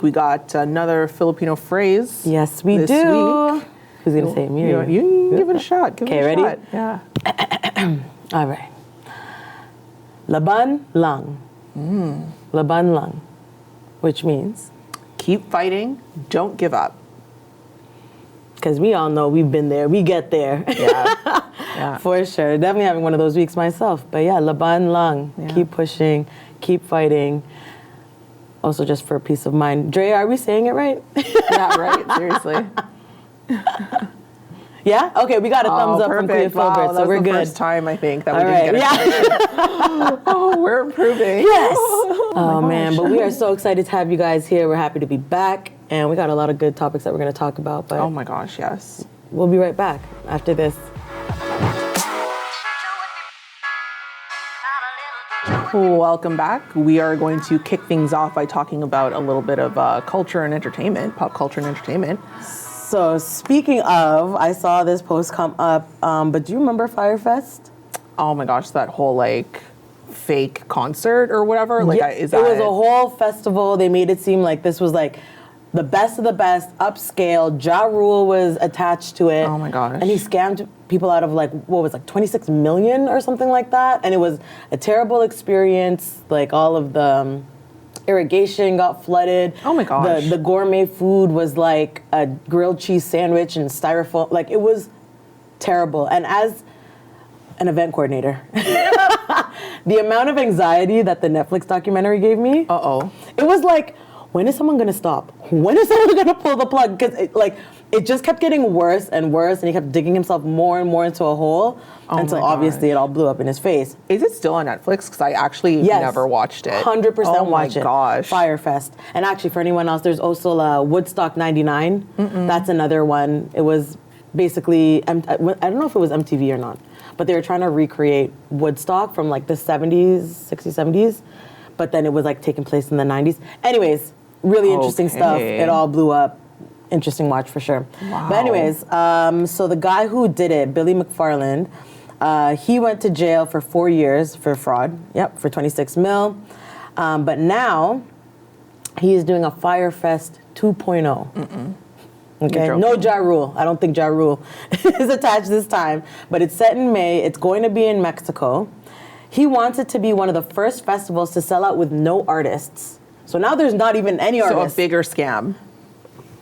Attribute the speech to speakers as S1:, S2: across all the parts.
S1: we got another Filipino phrase.
S2: Yes, we
S1: this
S2: do.
S1: Week.
S2: Who's going to say it? Me or
S1: You give it a shot.
S2: Okay, ready?
S1: Shot. Yeah.
S2: All right. Laban lang. Laban lang. Which means?
S1: Keep fighting. Don't give up.
S2: Because we all know we've been there. We get there.
S1: Yeah.
S2: For sure. Definitely having one of those weeks myself. But yeah, laban lang. Yeah. Keep pushing. Keep fighting. Also, just for peace of mind. Dre, are we saying it right?
S1: Yeah, right? Seriously.
S2: Yeah? Okay, we got a thumbs up from Clea Filbert,
S1: wow,
S2: so we're good.
S1: That's the first time, I think, that we
S2: all
S1: didn't
S2: right.
S1: get it. Oh, we're improving.
S2: Yes! Oh man, but we are so excited to have you guys here. We're happy to be back, and we got a lot of good topics that we're going to talk about. But
S1: oh my gosh, yes.
S2: We'll be right back after this.
S1: Welcome back. We are going to kick things off by talking about a little bit of culture and entertainment, pop culture and entertainment.
S2: So speaking of, I saw this post come up, but do you remember Fyre Fest?
S1: Oh my gosh, that whole like fake concert or whatever? Like,
S2: yeah, it was a whole festival. They made it seem like this was like the best of the best, upscale. Ja Rule was attached to it.
S1: Oh my gosh.
S2: And he scammed people out of like, what was like 26 million or something like that. And it was a terrible experience. Like all of the irrigation got flooded.
S1: Oh my gosh.
S2: The gourmet food was like a grilled cheese sandwich and styrofoam. Like it was terrible. And as an event coordinator, the amount of anxiety that the Netflix documentary gave me. It was like, when is someone gonna stop? When is someone gonna pull the plug? Because it just kept getting worse and worse, and he kept digging himself more and more into a hole until obviously it all blew up in his face.
S1: Is it still on Netflix? Because I actually never watched it.
S2: 100% watch it.
S1: Oh my gosh.
S2: Fyre Fest. And actually, for anyone else, there's also Woodstock 99. That's another one. It was basically, I don't know if it was MTV or not, but they were trying to recreate Woodstock from like the 70s, 60s, 70s, but then it was like taking place in the 90s. Anyways, really interesting stuff. It all blew up. Interesting watch for sure.
S1: Wow.
S2: But anyways, so the guy who did it, Billy McFarland, he went to jail for 4 years for fraud. Yep, for 26 mil. But now he is doing a Fyre Fest 2.0. Okay, no Ja Rule. I don't think Ja Rule is attached this time. But it's set in May. It's going to be in Mexico. He wants it to be one of the first festivals to sell out with no artists. So now there's not even any artists.
S1: So a bigger scam.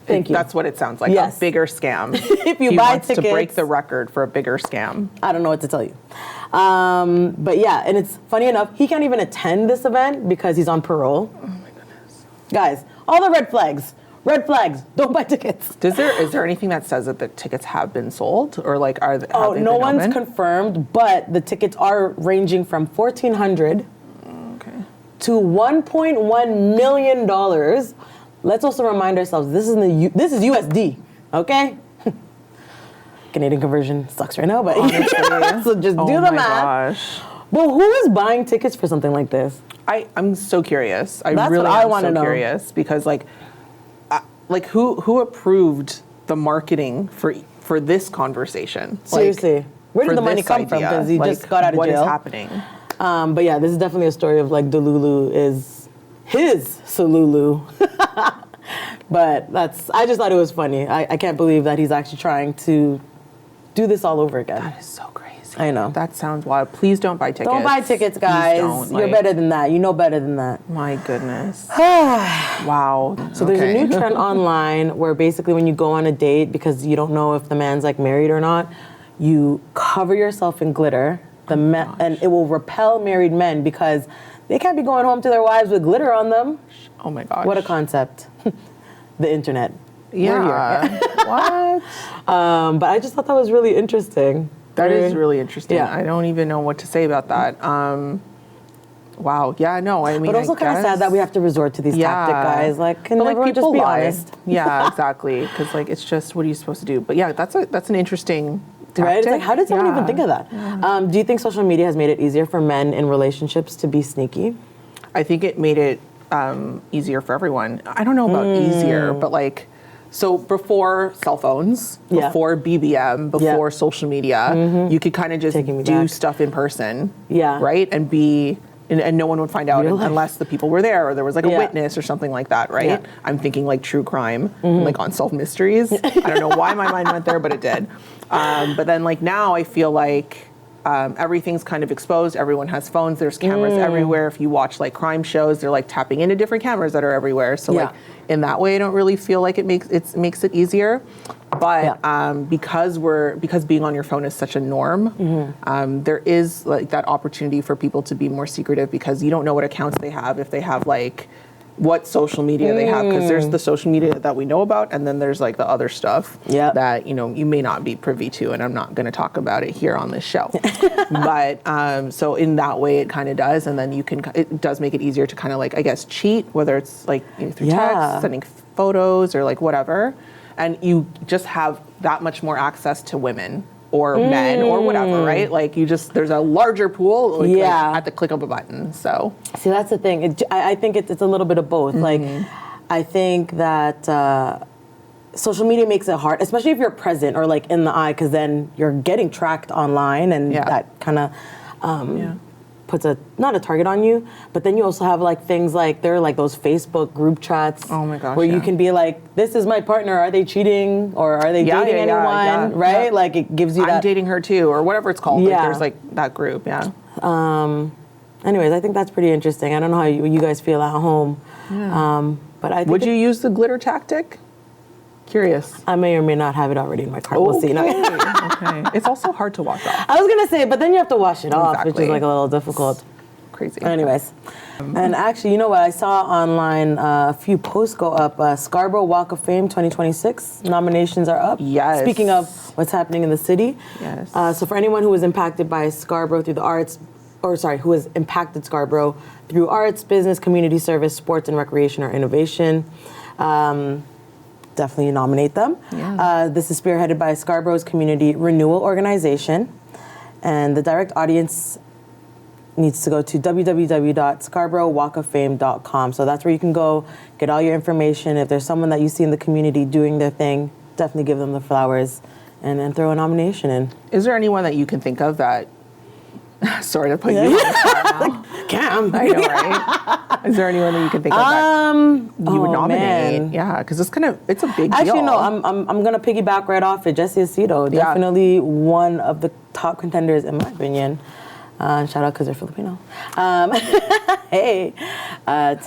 S2: Thank you.
S1: That's what it sounds like.
S2: Yes.
S1: A bigger scam.
S2: If you
S1: he
S2: buy
S1: wants
S2: tickets
S1: to break the record for a bigger scam.
S2: I don't know what to tell you. But yeah, and it's funny enough, he can't even attend this event because he's on parole.
S1: Oh my goodness.
S2: Guys, all the red flags. Red flags. Don't buy tickets.
S1: Is there anything that says that the tickets have been sold, or like have they
S2: no
S1: been
S2: one's
S1: opened?
S2: confirmed, but the tickets are ranging from $1,400 to $1.1 million. Let's also remind ourselves this is USD, okay? Canadian conversion sucks right now, but so just do the math.
S1: Gosh.
S2: Well, who is buying tickets for something like this?
S1: I'm so curious.
S2: That's
S1: really
S2: what I
S1: am
S2: wanna
S1: so
S2: know.
S1: curious because who approved the marketing for this conversation?
S2: Seriously, where did the money come from? Because he just got out of jail.
S1: What is happening?
S2: But yeah, this is definitely a story of like Delulu is his Salulu. But I just thought it was funny. I can't believe that he's actually trying to do this all over again.
S1: That is so crazy.
S2: I know.
S1: That sounds wild. Please don't buy tickets.
S2: Don't buy tickets, guys. You're better than that. You know better than that.
S1: My goodness. Wow.
S2: So there's a new trend online where basically when you go on a date, because you don't know if the man's like married or not, you cover yourself in glitter. And it will repel married men because they can't be going home to their wives with glitter on them.
S1: Oh my gosh.
S2: What a concept. The internet.
S1: Yeah. What?
S2: But I just thought that was really interesting.
S1: That is really interesting.
S2: Yeah.
S1: I don't even know what to say about that. Wow. Yeah, no, I mean,
S2: but also kind of sad that we have to resort to these tactic guys. Like, can everyone just be honest?
S1: Yeah, exactly. Because like, it's just, what are you supposed to do? But yeah, that's an interesting tactic.
S2: Right? It's like, how did someone even think of that? Yeah. Do you think social media has made it easier for men in relationships to be sneaky?
S1: I think it made it easier for everyone. I don't know about easier, but like, so before cell phones, before BBM, before social media, you could kind of just do stuff in person, right? And be and no one would find out unless the people were there or there was like a witness or something like that, right?
S2: Yeah.
S1: I'm thinking like true crime, like unsolved mysteries. I don't know why my mind went there, but it did. But then like now I feel like everything's kind of exposed. Everyone has phones. There's cameras everywhere. If you watch like crime shows, they're like tapping into different cameras that are everywhere. So like in that way, I don't really feel like it makes it easier. But because being on your phone is such a norm, there is like that opportunity for people to be more secretive because you don't know what accounts they have, if they have like what social media they have, because there's the social media that we know about, and then there's like the other stuff that you may not be privy to, and I'm not going to talk about it here on this show. But so in that way, it kind of does, and then it does make it easier to kind of like, I guess, cheat, whether it's like through text, sending photos, or like whatever, and you just have that much more access to women or men or whatever, right? Like there's a larger pool like at the click of a button. So
S2: see, that's the thing. I think it's a little bit of both. Like I think that social media makes it hard, especially if you're present or like in the eye, because then you're getting tracked online, and that kind of puts not a target on you. But then you also have like things like there are like those Facebook group chats.
S1: Oh my gosh,
S2: where you can be like, "This is my partner. Are they cheating or are they dating anyone?" Right? Yeah. Like it gives you that.
S1: I'm dating her too, or whatever it's called.
S2: Yeah.
S1: Like, there's like that group. Yeah.
S2: Anyways, I think that's pretty interesting. I don't know how you guys feel at home. Yeah. But I think
S1: would you use the glitter tactic? Curious.
S2: I may or may not have it already in my cart. We'll see.
S1: Okay. It's also hard to wash off.
S2: I was gonna say, but then you have to wash it off, which is like a little difficult.
S1: Crazy.
S2: Anyways, and actually, you know what? I saw online a few posts go up. Scarborough Walk of Fame 2026 nominations are up.
S1: Yes.
S2: Speaking of what's happening in the city.
S1: Yes.
S2: So for anyone who was impacted by Scarborough through the arts, who has impacted Scarborough through arts, business, community service, sports and recreation, or innovation, definitely nominate them. Yeah. This is spearheaded by Scarborough's Community Renewal Organization, and the direct audience needs to go to www.scarboroughwalkoffame.com. So that's where you can go, get all your information. If there's someone that you see in the community doing their thing, definitely give them the flowers and then throw a nomination in.
S1: Is there anyone that you can think of that, sorry to put you on the spot now.
S2: Cam.
S1: I know, right? Is there anyone that you can think of that you would nominate? Man. Yeah, because it's a big deal.
S2: Actually, no, I'm going to piggyback right off it. Jesse Tito, definitely one of the top contenders in my opinion. Shout out because they're Filipino. To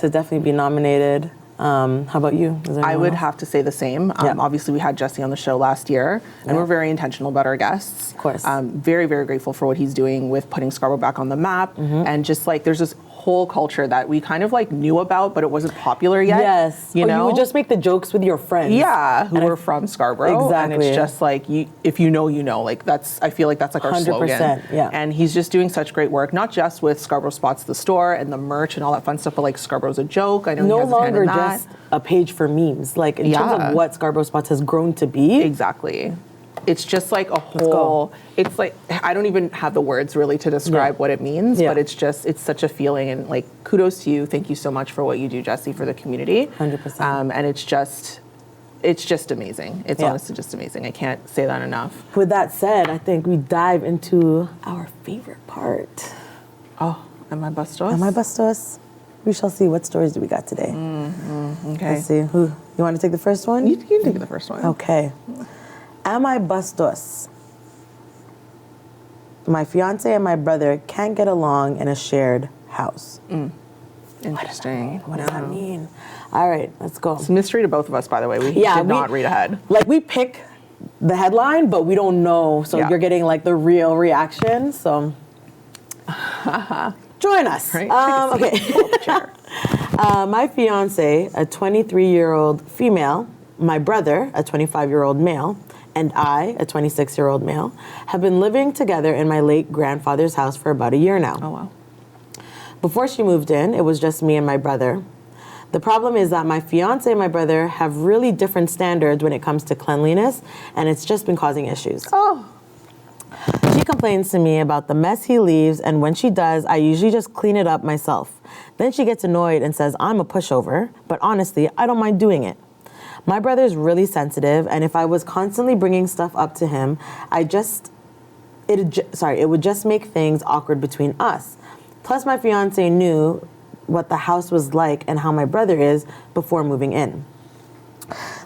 S2: definitely be nominated. How about you?
S1: I would have to say the same. Obviously, we had Jesse on the show last year, and we're very intentional about our guests.
S2: Of course.
S1: Very, very grateful for what he's doing with putting Scarborough back on the map. And just like, there's this whole culture that we kind of like knew about, but it wasn't popular yet.
S2: Yes. You would just make the jokes with your friends.
S1: Yeah, who were from Scarborough.
S2: Exactly.
S1: And it's just like, if you know, you know. Like I feel like that's like our
S2: 100%,
S1: slogan.
S2: yeah.
S1: And he's just doing such great work, not just with Scarborough Spots the store and the merch and all that fun stuff, but like Scarborough's a joke. I know
S2: no
S1: he has a hand in
S2: longer
S1: that.
S2: Just a page for memes, like in terms of what Scarborough Spots has grown to be.
S1: Exactly. It's just like a whole, it's like, I don't even have the words really to describe what it means, but it's such a feeling, and like, kudos to you. Thank you so much for what you do, Jesse, for the community.
S2: 100%.
S1: And it's just amazing. It's honestly just amazing. I can't say that enough.
S2: With that said, I think we dive into our favorite part.
S1: Oh, am I Bastos?
S2: Am I Bastos? We shall see. What stories do we got today?
S1: Okay.
S2: Let's see. You want to take the first one?
S1: You can take the first one.
S2: Okay. Am I Bastos? My fiance and my brother can't get along in a shared house.
S1: Interesting.
S2: What does that mean? All right, let's go.
S1: It's a mystery to both of us, by the way. We did not read ahead.
S2: Like, we pick the headline, but we don't know. So you're getting like the real reaction. So join us.
S1: Right?
S2: Okay. My fiance, a 23-year-old female, my brother, a 25-year-old male, and I, a 26-year-old male, have been living together in my late grandfather's house for about a year now.
S1: Oh, wow.
S2: Before she moved in, it was just me and my brother. The problem is that my fiance and my brother have really different standards when it comes to cleanliness, and it's just been causing issues.
S1: Oh.
S2: She complains to me about the mess he leaves, and when she does, I usually just clean it up myself. Then she gets annoyed and says I'm a pushover, but honestly, I don't mind doing it. My brother's really sensitive, and if I was constantly bringing stuff up to him, it would just make things awkward between us. Plus, my fiance knew what the house was like and how my brother is before moving in.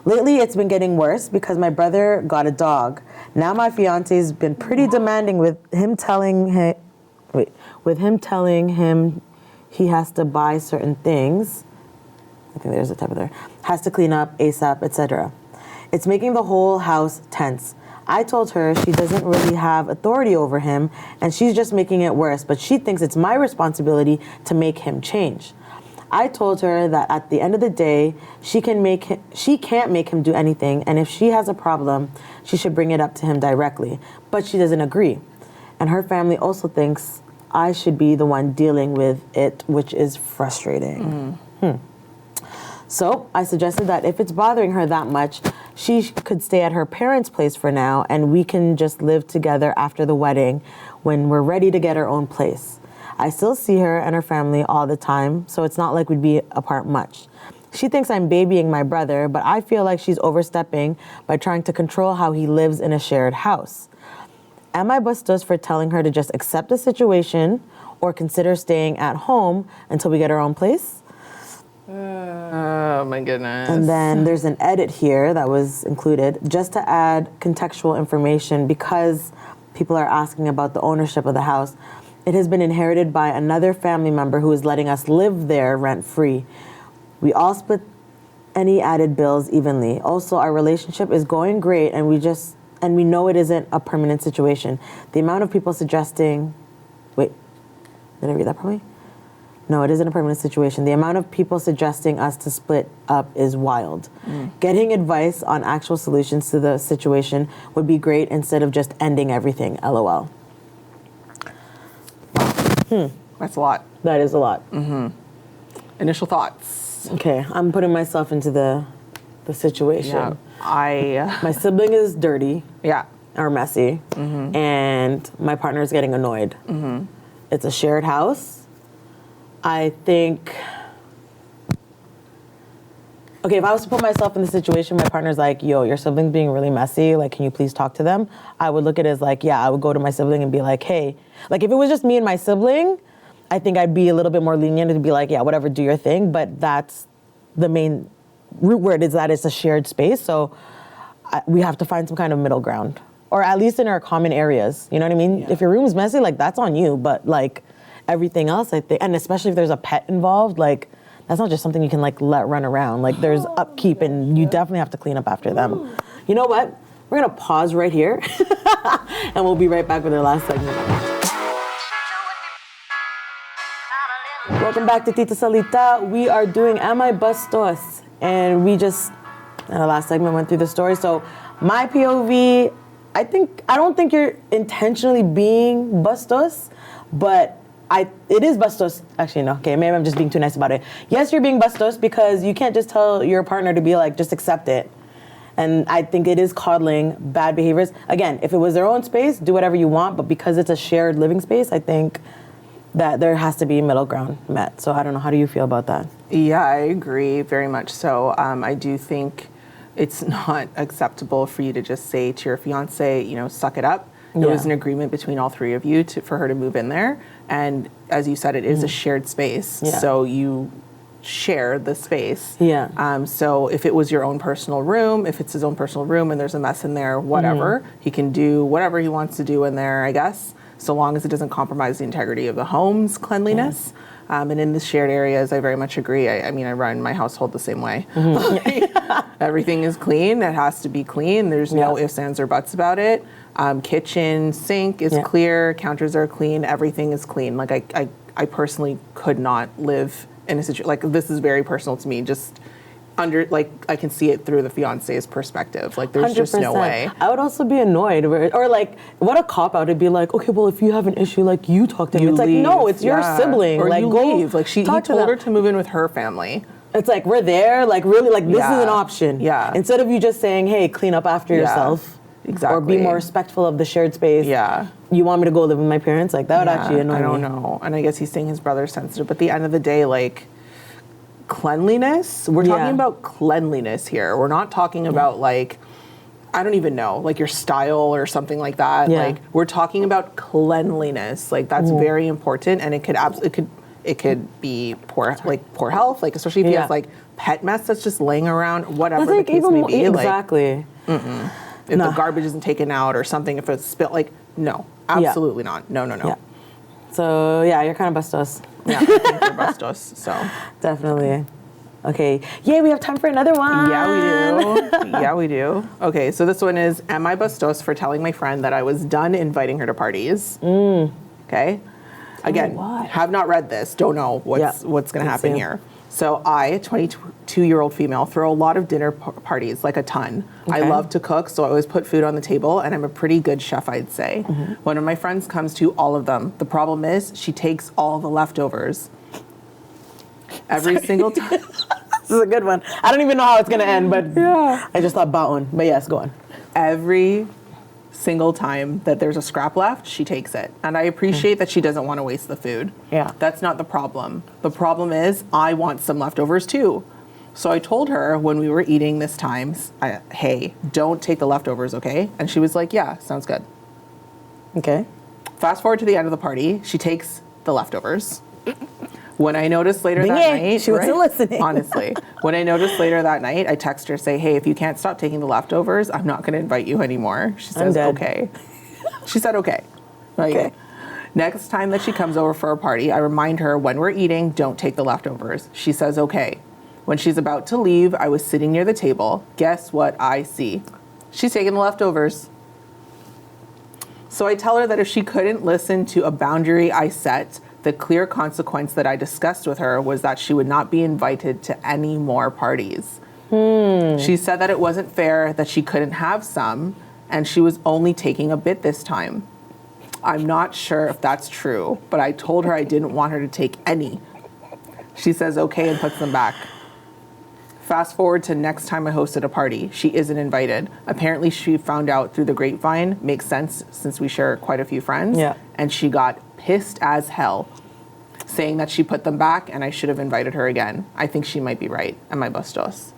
S2: Lately, it's been getting worse because my brother got a dog. Now my fiance's been pretty demanding with him telling him he has to buy certain things. I think there's a typo there. Has to clean up ASAP, etc. It's making the whole house tense. I told her she doesn't really have authority over him and she's just making it worse, but she thinks it's my responsibility to make him change. I told her that at the end of the day, she can't make him do anything, and if she has a problem, she should bring it up to him directly. But she doesn't agree. And her family also thinks I should be the one dealing with it, which is frustrating. So I suggested that if it's bothering her that much, she could stay at her parents' place for now, and we can just live together after the wedding when we're ready to get our own place. I still see her and her family all the time, so it's not like we'd be apart much. She thinks I'm babying my brother, but I feel like she's overstepping by trying to control how he lives in a shared house. Am I Bastos for telling her to just accept the situation or consider staying at home until we get our own place?
S1: Oh my goodness.
S2: And then there's an edit here that was included just to add contextual information because people are asking about the ownership of the house. It has been inherited by another family member who is letting us live there rent-free. We all split any added bills evenly. Also, our relationship is going great and we know it isn't a permanent situation. The amount of people suggesting... Wait, did I read that properly? No, it isn't a permanent situation. The amount of people suggesting us to split up is wild. Getting advice on actual solutions to the situation would be great instead of just ending everything, LOL.
S1: That's a lot.
S2: That is a lot.
S1: Initial thoughts.
S2: Okay, I'm putting myself into the situation.
S1: Yeah,
S2: My sibling is dirty.
S1: Yeah.
S2: Or messy. And my partner is getting annoyed. It's a shared house. I think, okay, if I was to put myself in the situation, my partner's like, yo, your sibling's being really messy, like, can you please talk to them? I would look at it as like, yeah, I would go to my sibling and be like, hey, like, if it was just me and my sibling, I think I'd be a little bit more lenient and be like, yeah, whatever, do your thing, but that's the main root word is that it's a shared space, so we have to find some kind of middle ground, or at least in our common areas, you know what I mean?
S1: Yeah.
S2: If your room's messy, like, that's on you, but, like, everything else, I think, and especially if there's a pet involved, like, that's not just something you can, like, let run around. Like, there's upkeep, and you definitely have to clean up after them. You know what? We're gonna pause right here, and we'll be right back with our last segment. Welcome back to TITA SALITA. We are doing Am I Bastos? And we just, in our last segment, went through the story. So, my POV, I don't think you're intentionally being Bastos, but it is Bastos. Actually, no. Okay, maybe I'm just being too nice about it. Yes, you're being Bastos because you can't just tell your partner to be like, just accept it. And I think it is coddling bad behaviors. Again, if it was their own space, do whatever you want. But because it's a shared living space, I think that there has to be middle ground met. So I don't know. How do you feel about that?
S1: Yeah, I agree very much so. I do think it's not acceptable for you to just say to your fiance, suck it up. There was an agreement between all three of you for her to move in there. And as you said, it is a shared space. Yeah. So you share the space.
S2: Yeah.
S1: So if it was your own personal room, if it's his own personal room and there's a mess in there, whatever, he can do whatever he wants to do in there, I guess, so long as it doesn't compromise the integrity of the home's cleanliness. And in the shared areas, I very much agree. I mean, I run my household the same way. Everything is clean. It has to be clean. There's no ifs, ands, or buts about it. Kitchen, sink is clear. Counters are clean. Everything is clean. Like, I personally could not live in a situation, like, this is very personal to me. Just I can see it through the fiance's perspective. Like, there's 100%. Just no way.
S2: I would also be annoyed, or like, what a cop out. It'd be like, okay, well, if you have an issue, like, you talk to him. It's
S1: leave.
S2: Like, no, it's your sibling.
S1: Or
S2: like,
S1: you
S2: go
S1: leave. Like, he told her to move in with her family.
S2: It's like, we're there. Like, really, like, this is an option.
S1: Yeah.
S2: Instead of you just saying, hey, clean up after yourself.
S1: Exactly.
S2: Or be more respectful of the shared space.
S1: Yeah.
S2: You want me to go live with my parents? Like, that would actually annoy me.
S1: I don't know. And I guess he's saying his brother's sensitive. But at the end of the day, like, cleanliness, we're talking about cleanliness here. We're not talking about, like, I don't even know, like your style or something like that.
S2: Yeah.
S1: Like we're talking about cleanliness. Like that's very important, and it could be poor health, like especially if he has like pet mess that's just laying around, whatever the case may be.
S2: Exactly.
S1: Like, if the garbage isn't taken out or something, if it's spilled, like no, absolutely not. No.
S2: Yeah. So you're kind of Bastos.
S1: Yeah, I think you're Bastos. So
S2: definitely. Okay. Yay, we have time for another one.
S1: Yeah, we do. Okay, so this one is, am I Bastos for telling my friend that I was done inviting her to parties? Okay. Again, have not read this. Don't know what's going to happen here. So I, a 22-year-old female, throw a lot of dinner parties, like a ton. Okay. I love to cook, so I always put food on the table, and I'm a pretty good chef, I'd say. One of my friends comes to all of them. The problem is she takes all the leftovers. Every single time.
S2: This is a good one. I don't even know how it's going to end, but I just thought about one. But yes, go on.
S1: Every single time that there's a scrap left, she takes it. And I appreciate that she doesn't want to waste the food.
S2: Yeah.
S1: That's not the problem. The problem is I want some leftovers too. So I told her when we were eating this time, hey, don't take the leftovers, okay? And she was like, yeah, sounds good.
S2: Okay.
S1: Fast forward to the end of the party, she takes the leftovers. When I noticed later that night,
S2: she wasn't listening.
S1: Honestly, when I noticed later that night, I text her, say, hey, if you can't stop taking the leftovers, I'm not going to invite you anymore. She says, okay. She said, okay. Like, okay. Next time that she comes over for a party, I remind her when we're eating, don't take the leftovers. She says, okay. When she's about to leave, I was sitting near the table. Guess what I see? She's taking the leftovers. So I tell her that if she couldn't listen to a boundary I set, the clear consequence that I discussed with her was that she would not be invited to any more parties. She said that it wasn't fair that she couldn't have some, and she was only taking a bit this time. I'm not sure if that's true, but I told her I didn't want her to take any. She says okay and puts them back. Fast forward to next time I hosted a party. She isn't invited. Apparently she found out through the grapevine. Makes sense since we share quite a few friends.
S2: Yeah.
S1: And she got pissed as hell, saying that she put them back and I should have invited her again. I think she might be right. Am I Bastos?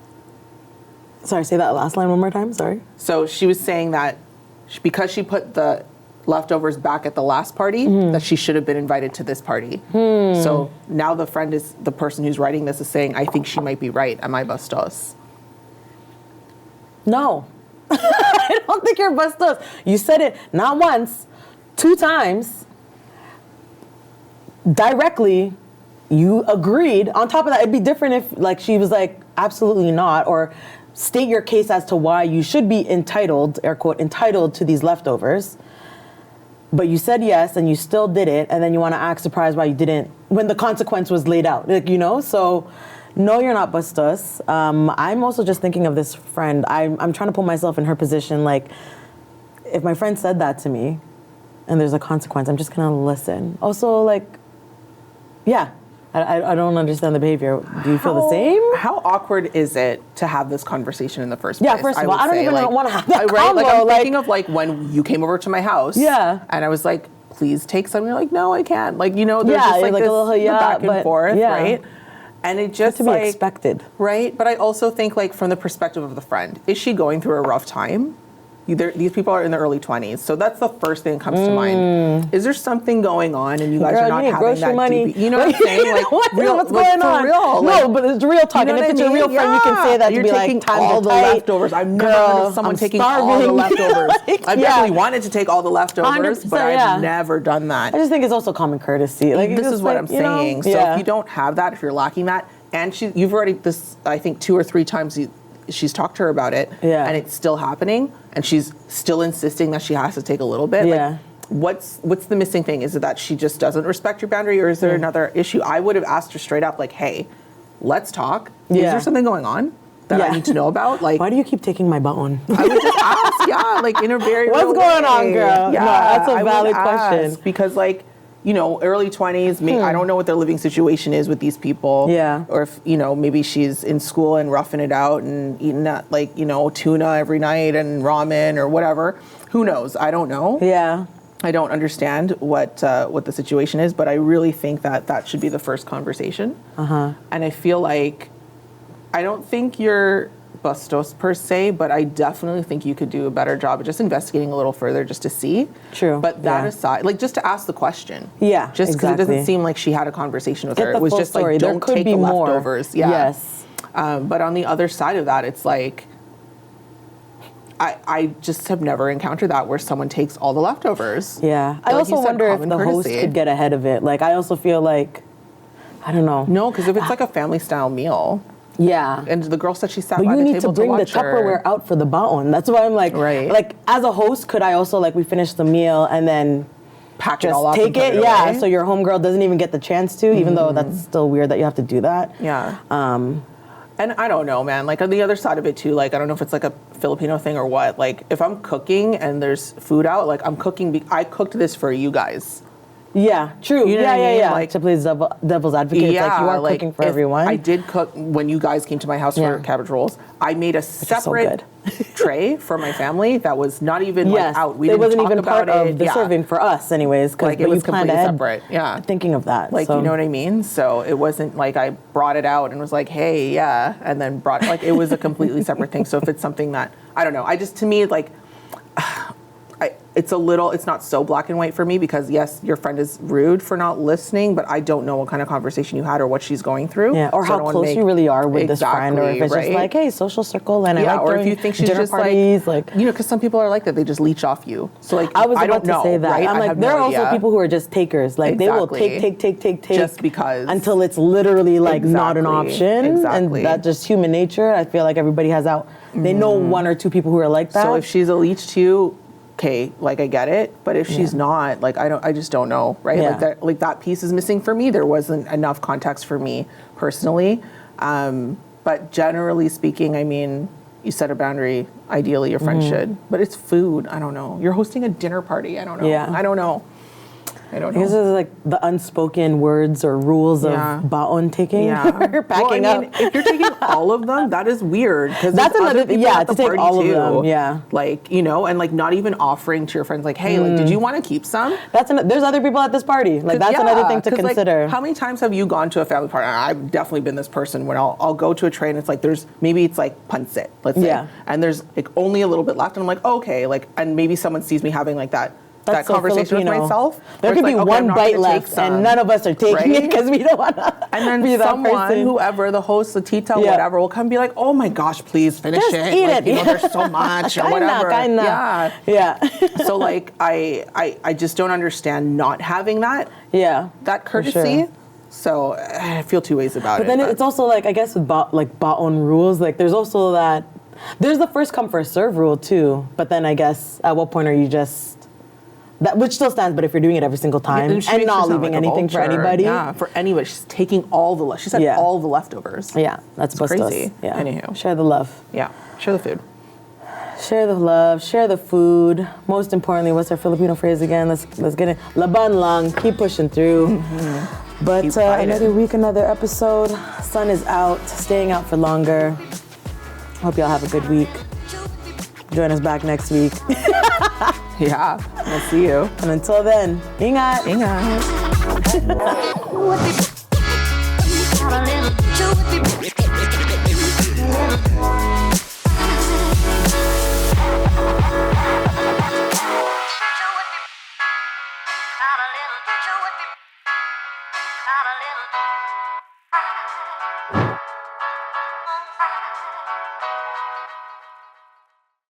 S2: Sorry, say that last line one more time. Sorry.
S1: So she was saying that because she put the leftovers back at the last party, that she should have been invited to this party. So now the person who's writing this is saying, I think she might be right. Am I Bastos?
S2: No. I don't think you're Bastos. You said it not once, 2 times. Directly, you agreed. On top of that, it'd be different if like she was like, absolutely not, or state your case as to why you should be entitled, air quote, entitled to these leftovers. But you said yes, and you still did it, and then you want to act surprised why you didn't, when the consequence was laid out, like, you know? So, no, you're not Bastos. I'm also just thinking of this friend. I'm trying to put myself in her position, like, if my friend said that to me, and there's a consequence, I'm just gonna listen. Also, like, yeah, I don't understand the behavior. Do you feel the same?
S1: How awkward is it to have this conversation in the first place?
S2: Yeah, first of all, I don't even want to have that
S1: right?
S2: convo.
S1: Like, I'm thinking of like when you came over to my house.
S2: Yeah.
S1: And I was like, please take some. You're like, no, I can't. Like, you know, there's
S2: Yeah,
S1: just like
S2: like
S1: this
S2: a little,
S1: back and forth, right? And it just
S2: to be expected.
S1: Right? But I also think like from the perspective of the friend, is she going through a rough time? These people are in their early 20s, so that's the first thing that comes to mind. Is there something going on, and you guys are not having that
S2: money?
S1: You know what I'm saying? Like,
S2: what's going on?
S1: Real,
S2: no, but it's real talk.
S1: You know
S2: and if it's a real friend, you can say that.
S1: You're
S2: to be
S1: taking
S2: like,
S1: all the leftovers. I've never heard of someone taking all the leftovers. I've definitely wanted to take all the leftovers, but I've never done that.
S2: I just think it's also common courtesy. Like,
S1: this is what I'm saying. So if you don't have that, if you're lacking that, and you've already I think 2 or 3 times she's talked to her about it, and it's still happening, and she's still insisting that she has to take a little bit.
S2: Yeah.
S1: Like, what's the missing thing? Is it that she just doesn't respect your boundary, or is there another issue? I would have asked her straight up, like, hey, let's talk. Is there something going on that I need to know about? Like,
S2: why do you keep taking my bone?
S1: I would just ask, like, in a very
S2: what's
S1: real
S2: going
S1: way.
S2: on, girl?
S1: Yeah,
S2: no, that's a
S1: I
S2: valid
S1: would
S2: question.
S1: ask, because, like, you know, early 20s, I don't know what their living situation is with these people.
S2: Yeah.
S1: Or if, you know, maybe she's in school and roughing it out and eating that, like, you know, tuna every night and ramen or whatever. Who knows? I don't know.
S2: Yeah.
S1: I don't understand what the situation is, but I really think that should be the first conversation. And I feel like, I don't think you're Bastos per se, but I definitely think you could do a better job of just investigating a little further just to see.
S2: True.
S1: But that aside, like just to ask the question.
S2: Yeah,
S1: just because
S2: exactly.
S1: it doesn't seem like she had a conversation with her.
S2: The
S1: It was
S2: full
S1: just
S2: story.
S1: like,
S2: There
S1: don't
S2: could
S1: take
S2: be
S1: the
S2: more.
S1: leftovers. Yeah.
S2: Yes.
S1: But on the other side of that, it's like, I just have never encountered that where someone takes all the leftovers.
S2: Yeah. I
S1: Like
S2: also
S1: you said,
S2: wonder if
S1: common
S2: the host
S1: courtesy.
S2: could get ahead of it. Like, I also feel like, I don't know.
S1: No, because if it's like a family style meal,
S2: Yeah.
S1: and the girl said she sat
S2: But
S1: by
S2: you
S1: the
S2: need
S1: table
S2: to bring the
S1: watch her.
S2: Tupperware out for the baon. That's why I'm like,
S1: Right.
S2: like as a host, could I also like we finish the meal and then
S1: Pack it
S2: just
S1: all up
S2: take
S1: and put
S2: it?
S1: it
S2: Yeah.
S1: away.
S2: So your homegirl doesn't even get the chance to, even though that's still weird that you have to do that.
S1: Yeah. And I don't know, man. Like on the other side of it too, like I don't know if it's like a Filipino thing or what. Like if I'm cooking and there's food out, like I'm cooking. I cooked this for you guys.
S2: Yeah. True.
S1: You know
S2: yeah.
S1: what I mean?
S2: Yeah.
S1: Like-
S2: to please devil's advocate, it's like you are cooking for
S1: if
S2: everyone.
S1: I did cook when you guys came to my house
S2: Yeah.
S1: for cabbage rolls. I made a
S2: is so
S1: separate tray for my family that was not even like out. We
S2: it
S1: didn't
S2: wasn't
S1: talk
S2: even
S1: about
S2: part
S1: it.
S2: of the serving for us, anyways.
S1: Like it
S2: but
S1: was
S2: you planned
S1: completely
S2: ahead
S1: separate. Yeah.
S2: thinking of that.
S1: Like,
S2: so.
S1: you know what I mean? So it wasn't like I brought it out and was like, hey, yeah, and then brought like it was a completely separate thing. So if it's something that, I don't know, I just, to me, like, it's not so black and white for me because yes, your friend is rude for not listening, but I don't know what kind of conversation you had or what she's going through.
S2: Yeah, or
S1: So I
S2: how
S1: don't wanna
S2: close you really are with this friend, or if it's just
S1: right?
S2: like, hey, social circle, and I
S1: Yeah,
S2: like
S1: or if
S2: throwing
S1: you think she's
S2: dinner
S1: just
S2: parties, like
S1: you know, because some people are like that, they just leech off you. So like,
S2: I was
S1: I
S2: about
S1: don't know,
S2: to say that.
S1: right?
S2: I'm
S1: I
S2: like,
S1: have
S2: there
S1: no
S2: are also
S1: idea.
S2: people who are just takers. Like they will take
S1: Just because.
S2: until it's literally like not an
S1: Exactly.
S2: option,
S1: Exactly.
S2: and that's just human nature. I feel like everybody has out. They know one or two people who are like that.
S1: So if she's a leech to you, okay, like I get it, but if she's not, like I just don't know, right?
S2: Yeah.
S1: Like that piece is missing for me. There wasn't enough context for me personally. But generally speaking, I mean, you set a boundary. Ideally, your friend should, but it's food. I don't know. You're hosting a dinner party. I don't know.
S2: Yeah.
S1: I don't know.
S2: This is like the unspoken words or rules of baon taking or packing
S1: well, I mean,
S2: up.
S1: if you're taking all of them, that is weird because
S2: That's another thing. Yeah, to take all of them. Yeah,
S1: like you know, and like not even offering to your friends, like, hey, like, did you want to keep some?
S2: there's other people at this party. Like that's another thing to
S1: 'cause,
S2: consider.
S1: Like, how many times have you gone to a family party? I've definitely been this person when I'll go to a tray and it's like maybe it's like pancit, let's say, and there's like only a little bit left, and I'm like, okay, like, and maybe someone sees me having like that
S2: so
S1: conversation with
S2: Filipino.
S1: myself.
S2: There
S1: where
S2: could
S1: it's
S2: be
S1: like, okay, I'm
S2: one
S1: not
S2: bite
S1: gonna take
S2: left,
S1: some,
S2: and none of us are taking it
S1: right?
S2: because we don't want to.
S1: And then
S2: be that
S1: someone,
S2: person.
S1: whoever, the host, the Tito, whatever, will come be like, oh my gosh, please finish
S2: Just
S1: it.
S2: eat
S1: Like,
S2: it.
S1: you know, there's so much or whatever.
S2: Kinda.
S1: Yeah. So like, I just don't understand not having that courtesy.
S2: sure.
S1: So I feel two ways about it.
S2: But then it's also like, I guess with baon rules, like there's also that, there's the first come first serve rule too. But then I guess at what point are you just, that which still stands, but if you're doing it every single time and not leaving anything for anybody.
S1: Yeah, for anybody. She's taking all the, she said all the leftovers.
S2: Yeah, that's Bastos.
S1: Crazy.
S2: Yeah.
S1: Anywho.
S2: Share the love.
S1: Yeah, share the food.
S2: Share the love, share the food. Most importantly, what's our Filipino phrase again? Let's get it. Laban lang, keep pushing through. But another week, another episode. Sun is out, staying out for longer. Hope y'all have a good week. Join us back next week.
S1: Yeah, we'll see you.
S2: And until then, ingat.
S1: Ingat.